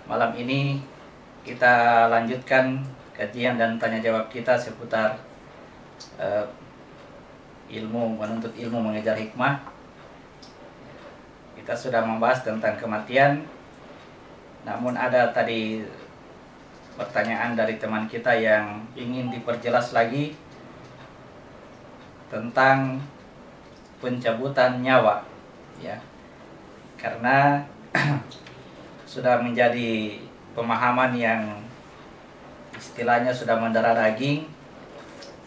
Malam ini kita lanjutkan kajian dan tanya jawab kita seputar menuntut ilmu mengejar hikmah. Kita sudah membahas tentang kematian, namun ada tadi pertanyaan dari teman kita yang ingin diperjelas lagi tentang pencabutan nyawa, ya, karena sudah menjadi pemahaman yang istilahnya sudah mendarah daging,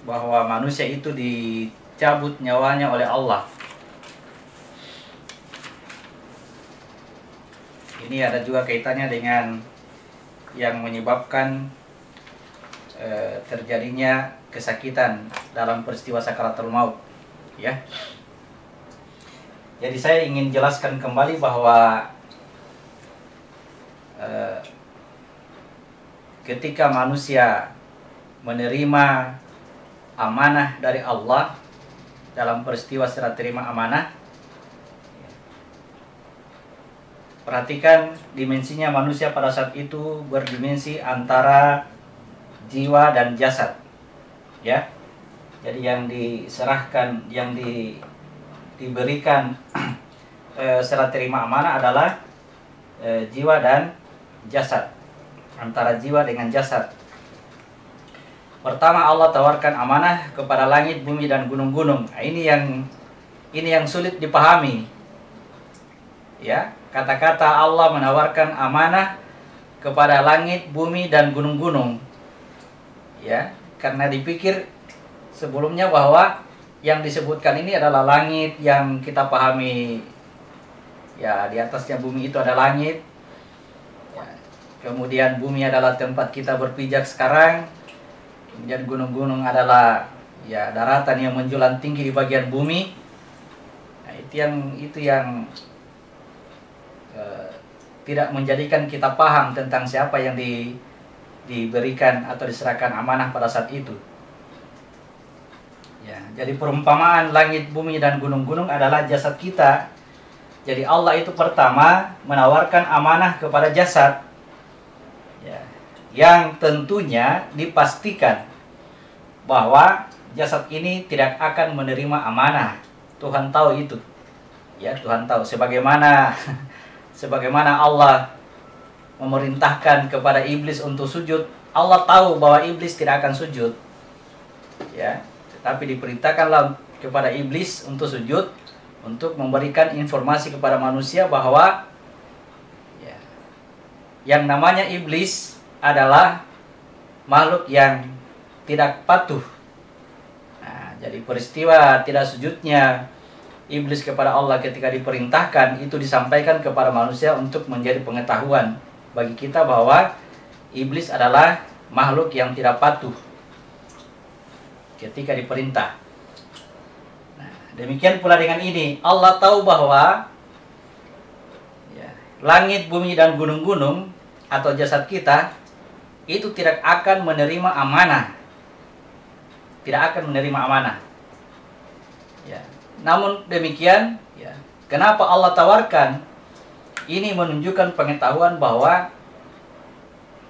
bahwa manusia itu dicabut nyawanya oleh Allah. Ini ada juga kaitannya dengan yang menyebabkan terjadinya kesakitan dalam peristiwa sakaratul maut, ya. Jadi saya ingin jelaskan kembali bahwa ketika manusia menerima amanah dari Allah dalam peristiwa serah terima amanah, perhatikan dimensinya manusia pada saat itu berdimensi antara jiwa dan jasad, ya. Jadi yang diserahkan, yang diberikan serah terima amanah adalah jiwa dan jasad, antara jiwa dengan jasad. Pertama, Allah tawarkan amanah kepada langit, bumi, dan gunung-gunung. Nah, ini yang sulit dipahami, ya. Kata-kata Allah menawarkan amanah kepada langit, bumi, dan gunung-gunung, ya, karena dipikir sebelumnya bahwa yang disebutkan ini adalah langit yang kita pahami, ya, di atasnya bumi itu ada langit, ya. Kemudian bumi adalah tempat kita berpijak sekarang. Kemudian gunung-gunung adalah, ya, daratan yang menjulang tinggi di bagian bumi. Nah, itu yang tidak menjadikan kita paham tentang siapa yang diberikan atau diserahkan amanah pada saat itu. Ya, jadi perumpamaan langit, bumi, dan gunung-gunung adalah jasad kita. Jadi Allah itu pertama menawarkan amanah kepada jasad, ya, yang tentunya dipastikan bahwa jasad ini tidak akan menerima amanah. Tuhan tahu itu, ya, Tuhan tahu. Sebagaimana Allah memerintahkan kepada iblis untuk sujud, Allah tahu bahwa iblis tidak akan sujud, ya, tetapi diperintahkanlah kepada iblis untuk sujud, untuk memberikan informasi kepada manusia bahwa, ya, yang namanya iblis adalah makhluk yang tidak patuh. Nah, jadi peristiwa tidak sujudnya iblis kepada Allah ketika diperintahkan itu disampaikan kepada manusia untuk menjadi pengetahuan bagi kita bahwa iblis adalah makhluk yang tidak patuh ketika diperintah. Nah, demikian pula dengan ini, Allah tahu bahwa, ya, langit, bumi, dan gunung-gunung atau jasad kita itu tidak akan menerima amanah. Tidak akan menerima amanah. Ya. Namun demikian, ya, kenapa Allah tawarkan? Ini menunjukkan pengetahuan bahwa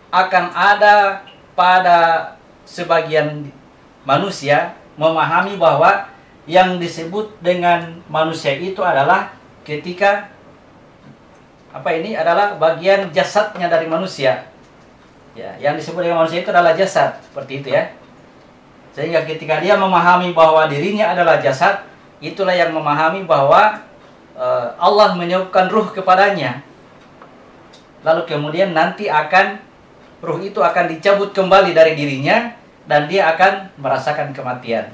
akan ada pada sebagian manusia memahami bahwa yang disebut dengan manusia itu adalah ketika adalah bagian jasadnya dari manusia. Ya, yang disebut dengan manusia itu adalah jasad, seperti itu, ya. Sehingga ketika dia memahami bahwa dirinya adalah jasad, itulah yang memahami bahwa Allah meniupkan ruh kepadanya. Lalu kemudian nanti ruh itu akan dicabut kembali dari dirinya dan dia akan merasakan kematian.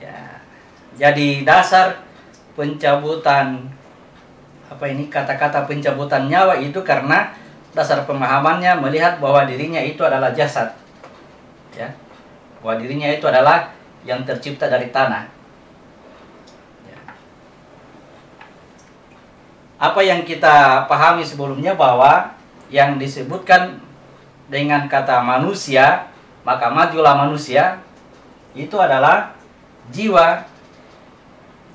Ya. Jadi dasar pencabutan kata-kata pencabutan nyawa itu karena dasar pemahamannya melihat bahwa dirinya itu adalah jasad. Ya. Bahwa dirinya itu adalah yang tercipta dari tanah. Ya. Apa yang kita pahami sebelumnya bahwa yang disebutkan dengan kata manusia, maka majulah manusia, itu adalah jiwa.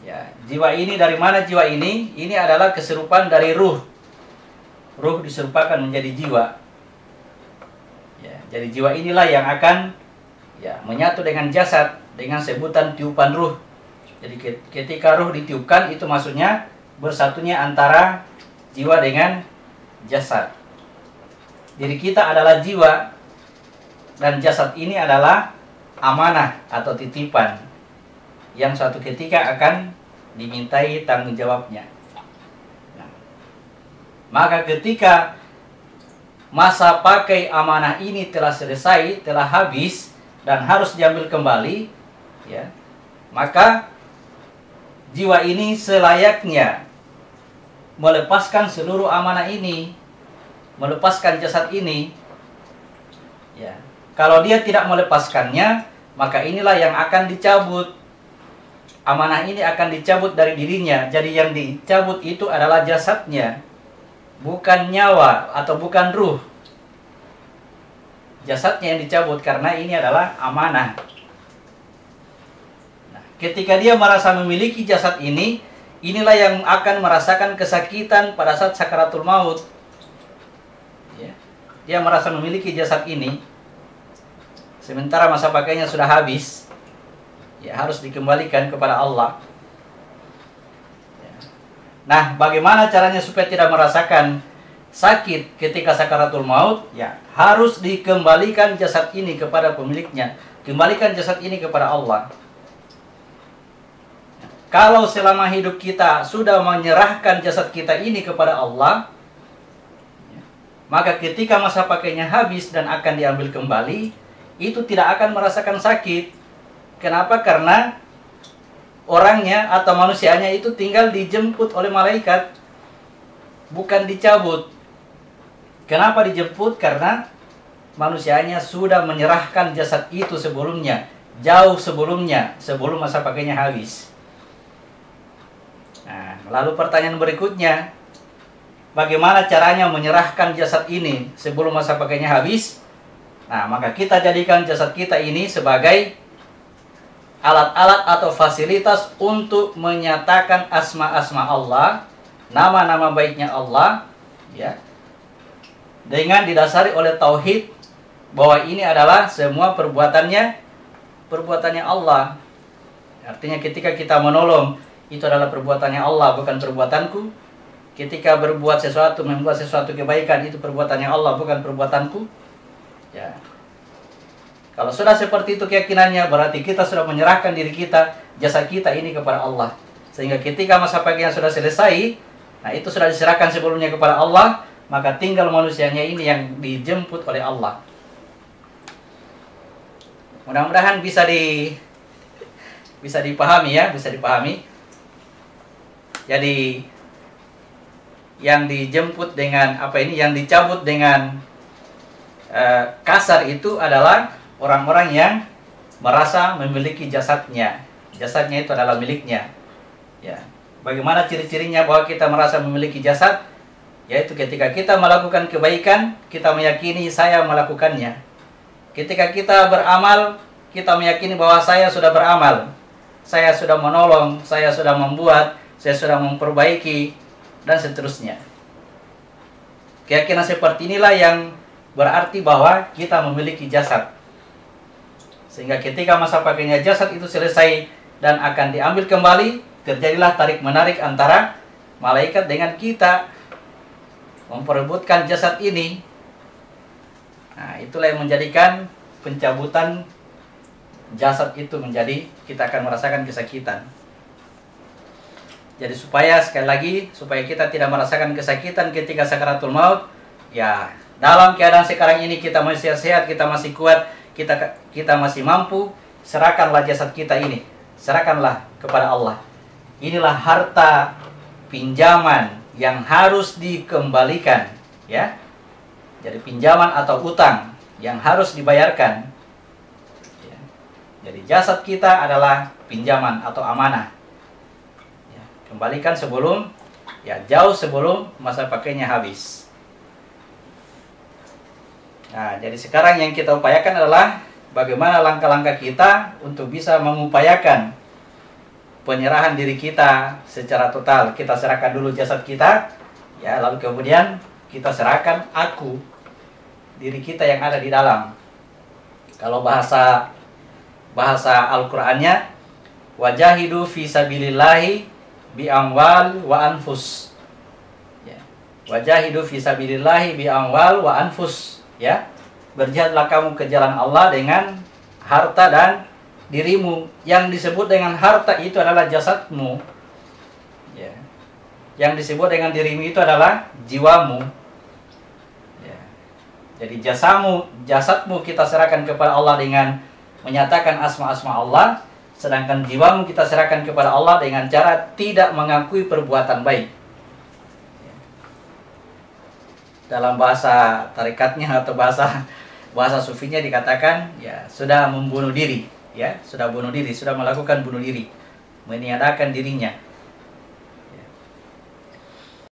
Ya, jiwa ini dari mana jiwa ini? Ini adalah keserupaan dari ruh. ruh diserupakan menjadi jiwa. Ya, jadi jiwa inilah yang akan ya menyatu dengan jasad dengan sebutan tiupan ruh. Jadi ketika ruh ditiupkan itu maksudnya bersatunya antara jiwa dengan jasad. Diri kita adalah jiwa dan jasad ini adalah amanah atau titipan yang suatu ketika akan dimintai tanggung jawabnya. Nah, maka ketika masa pakai amanah ini telah selesai, telah habis dan harus diambil kembali, ya, maka jiwa ini selayaknya melepaskan seluruh amanah ini, melepaskan jasad ini. Ya, kalau dia tidak melepaskannya, maka inilah yang akan dicabut. Amanah ini akan dicabut dari dirinya. Jadi yang dicabut itu adalah jasadnya, bukan nyawa atau bukan ruh. Jasadnya yang dicabut karena ini adalah amanah. Nah, ketika dia merasa memiliki jasad ini, inilah yang akan merasakan kesakitan pada saat sakaratul maut. Ya, dia merasa memiliki jasad ini, sementara masa pakainya sudah habis. Ya, harus dikembalikan kepada Allah. Ya. Nah, bagaimana caranya supaya tidak merasakan sakit ketika sakaratul maut? Ya, harus dikembalikan jasad ini kepada pemiliknya. Kembalikan jasad ini kepada Allah. Ya. Kalau selama hidup kita sudah menyerahkan jasad kita ini kepada Allah, ya, maka ketika masa pakainya habis dan akan diambil kembali, itu tidak akan merasakan sakit. Kenapa? Karena orangnya atau manusianya itu tinggal dijemput oleh malaikat, bukan dicabut. Kenapa dijemput? Karena manusianya sudah menyerahkan jasad itu sebelumnya, jauh sebelumnya, sebelum masa pakainya habis. Nah, lalu pertanyaan berikutnya, bagaimana caranya menyerahkan jasad ini sebelum masa pakainya habis? Nah, maka kita jadikan jasad kita ini sebagai alat-alat atau fasilitas untuk menyatakan asma-asma Allah, nama-nama baiknya Allah, ya, dengan didasari oleh tauhid bahwa ini adalah semua perbuatannya Allah. Artinya ketika kita menolong, itu adalah perbuatannya Allah, bukan perbuatanku. Ketika berbuat sesuatu, membuat sesuatu kebaikan, itu perbuatannya Allah, bukan perbuatanku. Ya. Kalau sudah seperti itu keyakinannya, berarti kita sudah menyerahkan diri kita, jasa kita ini kepada Allah. Sehingga ketika masa pakaian sudah selesai, nah itu sudah diserahkan sebelumnya kepada Allah, maka tinggal manusianya ini yang dijemput oleh Allah. Mudah-mudahan bisa dipahami ya, bisa dipahami. Jadi yang dijemput dengan yang dicabut dengan kasar itu adalah orang-orang yang merasa memiliki jasadnya. Jasadnya itu adalah miliknya. Ya. Bagaimana ciri-cirinya bahwa kita merasa memiliki jasad? Yaitu ketika kita melakukan kebaikan, kita meyakini saya melakukannya. Ketika kita beramal, kita meyakini bahwa saya sudah beramal. Saya sudah menolong, saya sudah membuat, saya sudah memperbaiki, dan seterusnya. Keyakinan seperti inilah yang berarti bahwa kita memiliki jasad. Sehingga ketika masa pakainya jasad itu selesai dan akan diambil kembali, terjadilah tarik-menarik antara malaikat dengan kita, memperebutkan jasad ini. Nah, itulah yang menjadikan pencabutan jasad itu menjadi kita akan merasakan kesakitan. Jadi sekali lagi, supaya kita tidak merasakan kesakitan ketika sakaratul maut, ya dalam keadaan sekarang ini kita masih sehat, kita masih kuat, kita masih mampu, serahkanlah jasad kita ini, serahkanlah kepada Allah. Inilah harta pinjaman yang harus dikembalikan, ya. Jadi pinjaman atau utang yang harus dibayarkan. Ya. Jadi jasad kita adalah pinjaman atau amanah. Ya. Kembalikan jauh sebelum masa pakainya habis. Nah, jadi sekarang yang kita upayakan adalah bagaimana langkah-langkah kita untuk bisa mengupayakan penyerahan diri kita secara total. Kita serahkan dulu jasad kita, ya, lalu kemudian kita serahkan aku, diri kita yang ada di dalam. Kalau bahasa Al-Qur'annya, wajahidu fi sabilillahi bi amwal wa anfus. Ya. Wajahidu fi sabilillahi bi amwal wa anfus, ya. Berjihadlah kamu ke jalan Allah dengan harta dan dirimu. Yang disebut dengan harta itu adalah jasadmu. Ya. Yang disebut dengan dirimu itu adalah jiwamu. Ya. Jadi jasadmu kita serahkan kepada Allah dengan menyatakan asma-asma Allah, sedangkan jiwamu kita serahkan kepada Allah dengan cara tidak mengakui perbuatan baik. Ya. Dalam bahasa tarikatnya atau bahasa sufinya dikatakan, ya, sudah membunuh diri, ya, sudah bunuh diri, sudah melakukan bunuh diri, meniadakan dirinya.